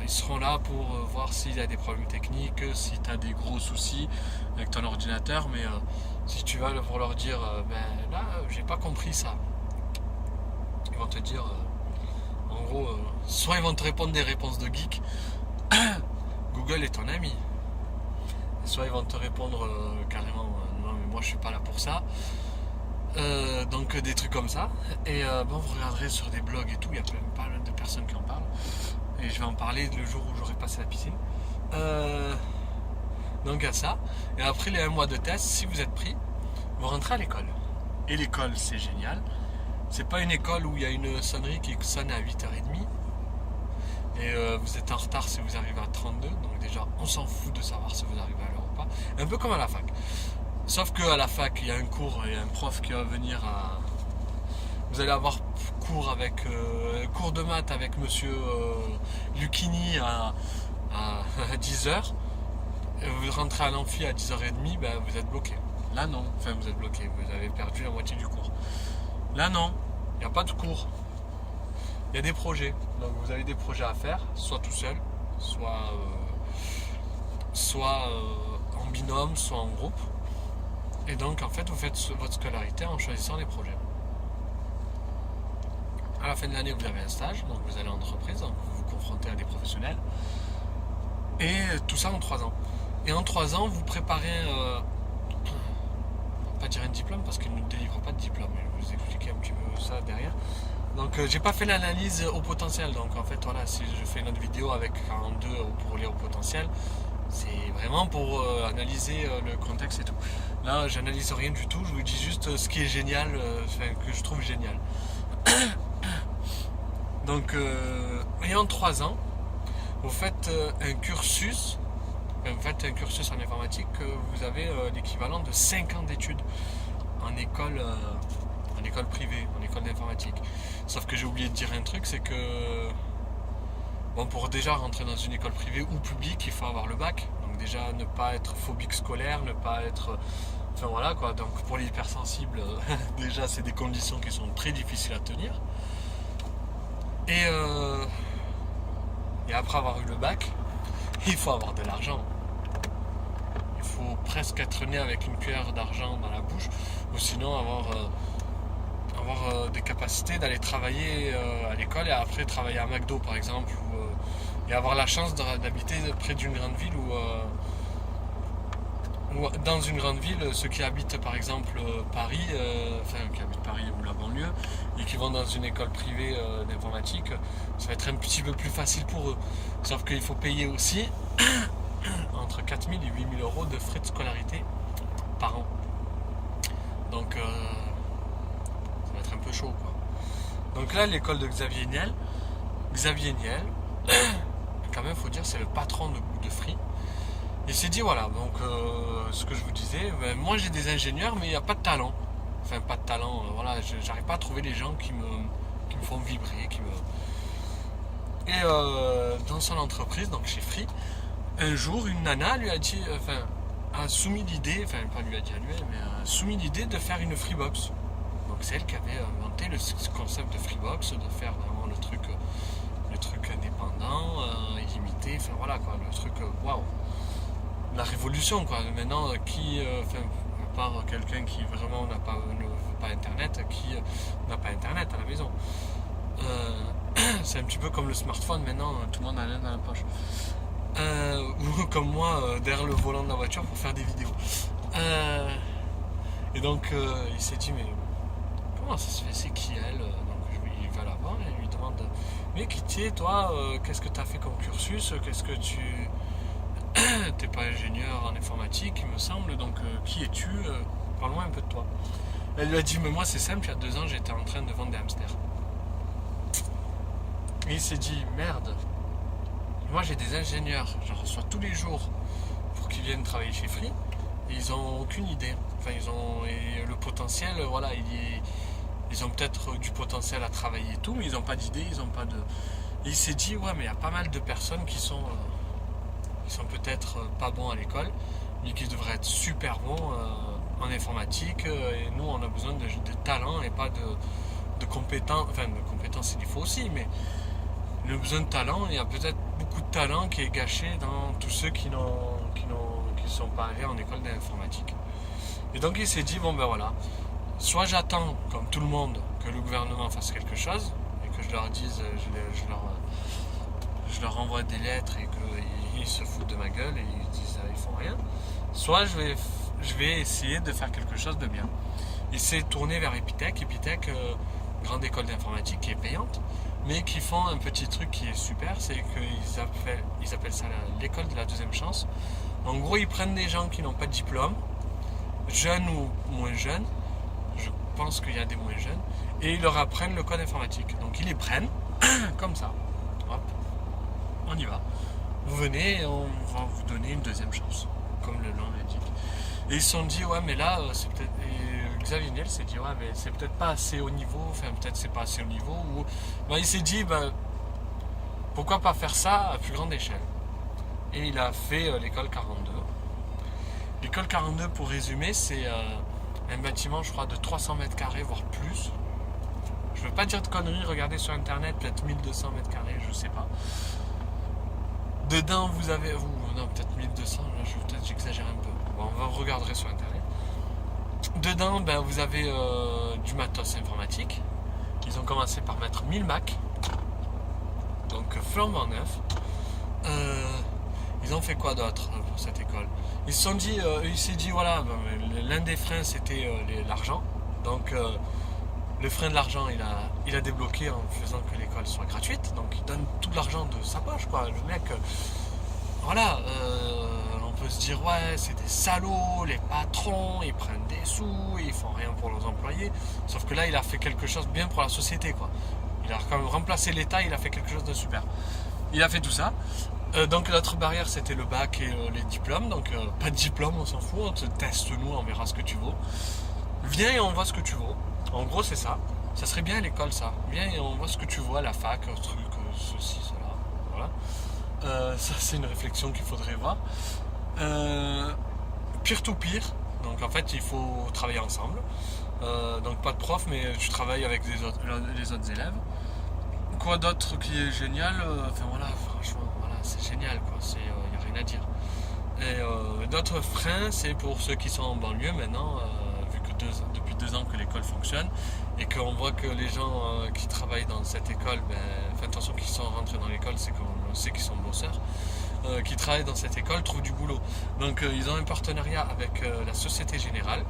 ils seront là pour voir s'il y a des problèmes techniques, si tu as des gros soucis avec ton ordinateur, mais si tu vas pour leur dire là, j'ai pas compris ça, ils vont te dire, en gros, soit ils vont te répondre des réponses de geek, Google est ton ami. Soit ils vont te répondre carrément non mais moi je suis pas là pour ça. Donc des trucs comme ça. Et vous regarderez sur des blogs et tout, il y a pas mal de personnes qui en parlent. Et je vais en parler le jour où j'aurai passé la piscine. Donc à ça. Et après les 1 mois de test, si vous êtes pris, vous rentrez à l'école. Et l'école c'est génial. C'est pas une école où il y a une sonnerie qui sonne à 8h30. Et vous êtes en retard si vous arrivez à 32, donc déjà on s'en fout de savoir si vous arrivez à l'heure ou pas. Un peu comme à la fac. Sauf qu'à la fac, il y a un cours et un prof qui va venir à... Vous allez avoir cours de maths avec monsieur Lucchini à 10h. Et vous rentrez à l'amphi à 10h30, vous êtes bloqué. Là non, vous êtes bloqué, vous avez perdu la moitié du cours. Là non, il n'y a pas de cours. Il y a des projets, donc vous avez des projets à faire, soit tout seul, soit en binôme, soit en groupe. Et donc en fait vous faites votre scolarité en choisissant les projets. À la fin de l'année vous avez un stage, donc vous allez en entreprise, donc vous vous confrontez à des professionnels. Et tout ça en 3 ans. Et en 3 ans vous préparez, pas dire un diplôme parce qu'il ne délivre pas de diplôme, je vais vous expliquer un petit peu ça derrière. Donc j'ai pas fait l'analyse au potentiel, donc en fait voilà, si je fais une autre vidéo avec 42 pour lire au potentiel, c'est vraiment pour analyser le contexte et tout. Là j'analyse rien du tout, je vous dis juste ce qui est génial, que je trouve génial. Donc et en 3 ans, vous faites un cursus en informatique, vous avez l'équivalent de 5 ans d'études en école privée, en école d'informatique. Sauf que j'ai oublié de dire un truc, c'est que pour déjà rentrer dans une école privée ou publique, il faut avoir le bac. Donc déjà ne pas être phobique scolaire, ne pas être... voilà quoi, donc pour les hypersensibles, déjà c'est des conditions qui sont très difficiles à tenir. Et après avoir eu le bac, il faut avoir de l'argent. Il faut presque être né avec une cuillère d'argent dans la bouche, ou sinon avoir des capacités d'aller travailler à l'école et après travailler à McDo par exemple, et avoir la chance d'habiter près d'une grande ville ou dans une grande ville, ceux qui habitent par exemple Paris, qui habitent Paris ou la banlieue et qui vont dans une école privée d'informatique, ça va être un petit peu plus facile pour eux. Sauf qu'il faut payer aussi entre 4 000 et 8 000 euros de frais de scolarité par an. Donc ça va être un peu chaud quoi. Donc là l'école de Xavier Niel, quand même faut dire c'est le patron de Free. Il s'est dit voilà, donc ce que je vous disais, moi j'ai des ingénieurs mais il n'y a pas de talent. Enfin pas de talent, voilà, j'arrive pas à trouver les gens qui me font vibrer, Et dans son entreprise, donc chez Free, un jour une nana lui a dit, a soumis l'idée, enfin pas lui a dit à lui, mais a soumis l'idée de faire une Freebox. Donc c'est elle qui avait inventé ce concept de Freebox, de faire vraiment le truc indépendant, illimité, enfin voilà quoi, le truc waouh, la révolution quoi. Maintenant à part quelqu'un qui vraiment ne veut pas internet, qui n'a pas internet à la maison. C'est un petit peu comme le smartphone maintenant, tout le monde a l'un dans la poche. Ou comme moi derrière le volant de la voiture pour faire des vidéos. Et donc il s'est dit mais comment ça se fait, c'est qui elle? Donc il va la voir et lui demande mais qui tu es toi, qu'est-ce que tu as fait comme cursus, qu'est-ce que tu... T'es pas ingénieur en informatique il me semble, donc qui es-tu, parle-moi un peu de toi. Elle lui a dit mais moi c'est simple, il y a 2 ans j'étais en train de vendre des hamsters. Et il s'est dit merde, moi j'ai des ingénieurs, j'en reçois tous les jours pour qu'ils viennent travailler chez Free et ils ont aucune idée. Enfin et le potentiel, voilà, ils ont peut-être du potentiel à travailler et tout, mais ils n'ont pas d'idée, ils n'ont pas de... Et il s'est dit ouais mais il y a pas mal de personnes qui sont peut-être pas bons à l'école, mais qui devraient être super bons en informatique, et nous on a besoin de talent et pas de compétences, enfin de compétences il faut aussi, mais il a besoin de talent, il y a peut-être beaucoup de talent qui est gâché dans tous ceux qui ne sont pas allés en école d'informatique. Et donc il s'est dit bon ben voilà, soit j'attends comme tout le monde que le gouvernement fasse quelque chose et que je leur dise, je leur envoie des lettres et qu'ils se foutent de ma gueule et ils disent ils font rien, soit je vais essayer de faire quelque chose de bien. Il s'est tourné vers Epitech, grande école d'informatique qui est payante, mais qui font un petit truc qui est super, c'est qu'ils appellent ça l'école de la deuxième chance. En gros, ils prennent des gens qui n'ont pas de diplôme, jeunes ou moins jeunes, je pense qu'il y a des moins jeunes, et ils leur apprennent le code informatique. Donc ils les prennent, comme ça, hop, on y va. Vous venez et on va vous donner une deuxième chance, comme le nom l'indique. Et ils se sont dit, ouais mais là, c'est peut-être... Xavier Niel s'est dit ouais mais c'est peut-être pas assez haut niveau, enfin peut-être c'est pas assez haut niveau, ou il s'est dit pourquoi pas faire ça à plus grande échelle. Et il a fait l'école 42. L'école 42 pour résumer c'est un bâtiment je crois de 300 mètres carrés voire plus. Je veux pas dire de conneries, regardez sur internet, peut-être 1200 mètres carrés, je sais pas. Dedans vous avez, non peut-être 1200, là, peut-être j'exagère un peu. Bon, on va regarder sur internet. Dedans, vous avez du matos informatique. Ils ont commencé par mettre 1000 Mac, donc flambant neuf. Ils ont fait quoi d'autre pour cette école? Ils se sont dit, il s'est dit voilà, l'un des freins c'était l'argent. Donc le frein de l'argent, il a débloqué en faisant que l'école soit gratuite. Donc il donne tout l'argent de sa poche, quoi. Le mec, voilà. On peut se dire ouais c'est des salauds, les patrons ils prennent des sous, ils font rien pour leurs employés, sauf que là il a fait quelque chose de bien pour la société quoi. Il a quand même remplacé l'État, il a fait quelque chose de super. Il a fait tout ça. Donc notre barrière c'était le bac et les diplômes, donc pas de diplôme on s'en fout, on te teste nous, on verra ce que tu vaux. Viens et on voit ce que tu vaux. En gros c'est ça. Ça serait bien à l'école ça. Viens et on voit ce que tu vaux à la fac, truc, ceci, cela. Voilà. Ça c'est une réflexion qu'il faudrait voir. Peer-to-peer, donc en fait il faut travailler ensemble, donc pas de prof mais tu travailles avec les autres élèves. Quoi d'autre qui est génial, enfin voilà, franchement voilà, c'est génial quoi, y a rien à dire. Et d'autres freins c'est pour ceux qui sont en banlieue maintenant, vu que depuis 2 ans que l'école fonctionne et qu'on voit que les gens qui travaillent dans cette école, de toute façon qui sont rentrés dans l'école c'est qu'on sait qu'ils sont bosseurs. Qui travaillent dans cette école trouvent du boulot. Donc ils ont un partenariat avec la Société Générale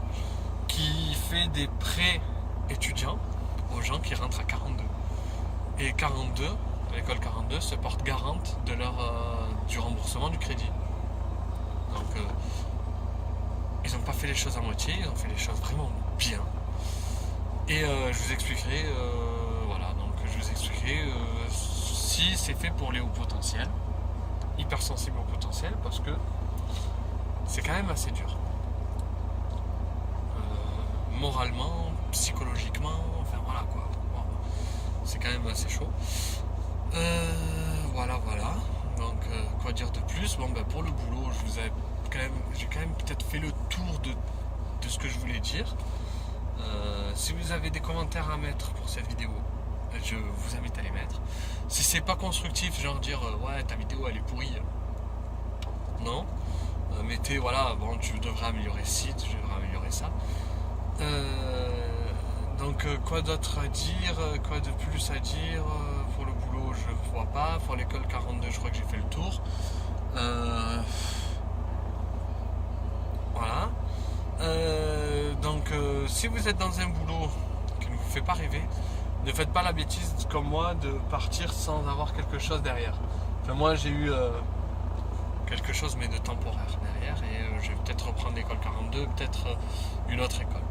qui fait des prêts étudiants aux gens qui rentrent à 42. Et 42, l'école 42 se porte garante de du remboursement du crédit. Donc ils n'ont pas fait les choses à moitié, ils ont fait les choses vraiment bien. Et je vous expliquerai, si c'est fait pour les hauts potentiels, hypersensible au potentiel, parce que c'est quand même assez dur. Moralement, psychologiquement, enfin voilà quoi. Bon, c'est quand même assez chaud. Voilà. Donc quoi dire de plus? Bon pour le boulot, je vous ai j'ai quand même peut-être fait le tour de ce que je voulais dire. Si vous avez des commentaires à mettre pour cette vidéo, je vous invite à les mettre. Si c'est pas constructif, genre dire ouais ta vidéo elle est pourrie, non. Mettez voilà, bon tu devrais améliorer ci, tu devrais améliorer ça. Donc quoi d'autre à dire, quoi de plus à dire pour le boulot je vois pas, pour l'école 42 je crois que j'ai fait le tour. Voilà. Donc si vous êtes dans un boulot qui ne vous fait pas rêver, ne faites pas la bêtise comme moi de partir sans avoir quelque chose derrière. Enfin, moi j'ai eu quelque chose mais de temporaire derrière et je vais peut-être reprendre l'école 42, peut-être une autre école.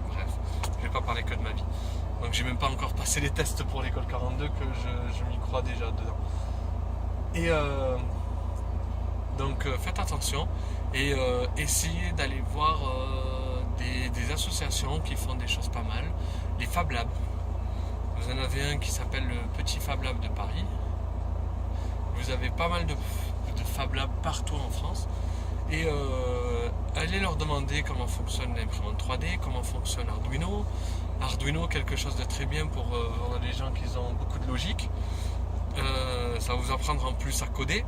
Bref, je vais pas parler que de ma vie. Donc j'ai même pas encore passé les tests pour l'école 42 que je m'y crois déjà dedans. Et donc faites attention et essayez d'aller voir des associations qui font des choses pas mal. Les Fab Labs. Vous en avez un qui s'appelle le Petit Fab Lab de Paris. Vous avez pas mal de Fab Labs partout en France. Et allez leur demander comment fonctionne l'imprimante 3D, comment fonctionne Arduino. Arduino, quelque chose de très bien pour les gens qui ont beaucoup de logique. Ça va vous apprendre en plus à coder.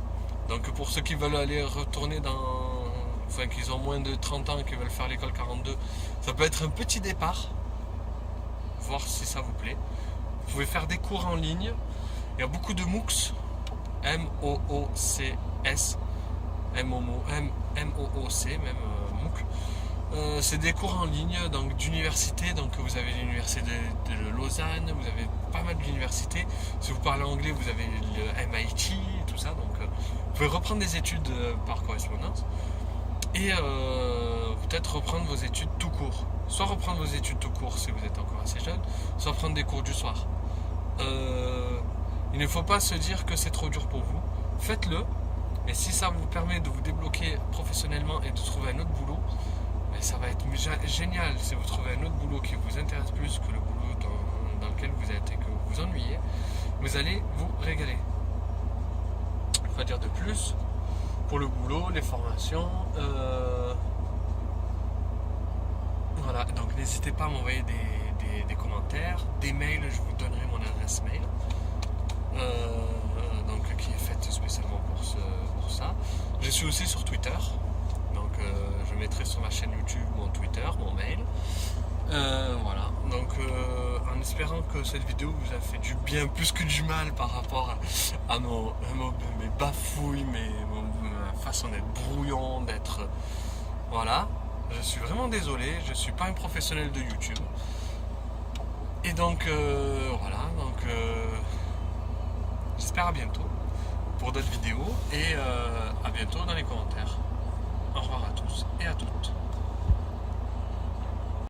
Donc pour ceux qui veulent aller retourner enfin qui ont moins de 30 ans et qui veulent faire l'école 42, ça peut être un petit départ. Voir si ça vous plaît. Vous pouvez faire des cours en ligne. Il y a beaucoup de MOOCs. M-O-O-C-S. M-O-O-C, même MOOC. C'est des cours en ligne donc d'université. Donc vous avez l'université de Lausanne, vous avez pas mal d'universités. Si vous parlez anglais, vous avez le MIT, tout ça. Donc vous pouvez reprendre des études par correspondance. Et peut-être reprendre vos études tout court. Soit reprendre vos études tout court si vous êtes encore assez jeune, soit prendre des cours du soir. Il ne faut pas se dire que c'est trop dur pour vous. Faites-le. Et si ça vous permet de vous débloquer professionnellement et de trouver un autre boulot, ben ça va être génial. Si vous trouvez un autre boulot qui vous intéresse plus que le boulot dans lequel vous êtes et que vous vous ennuyez, vous allez vous régaler. Quoi dire de plus pour le boulot, les formations. Voilà, donc n'hésitez pas à m'envoyer des commentaires, des mails, je vous donnerai mon adresse mail. Donc qui est faite spécialement pour ça. Je suis aussi sur Twitter, donc je mettrai sur ma chaîne YouTube mon Twitter, mon mail. Voilà, donc en espérant que cette vidéo vous a fait du bien plus que du mal par rapport à mes bafouilles, ma façon d'être brouillon, d'être... Voilà, je suis vraiment désolé, je suis pas un professionnel de YouTube. Et donc voilà, donc j'espère à bientôt pour d'autres vidéos et à bientôt dans les commentaires. Au revoir à tous et à toutes.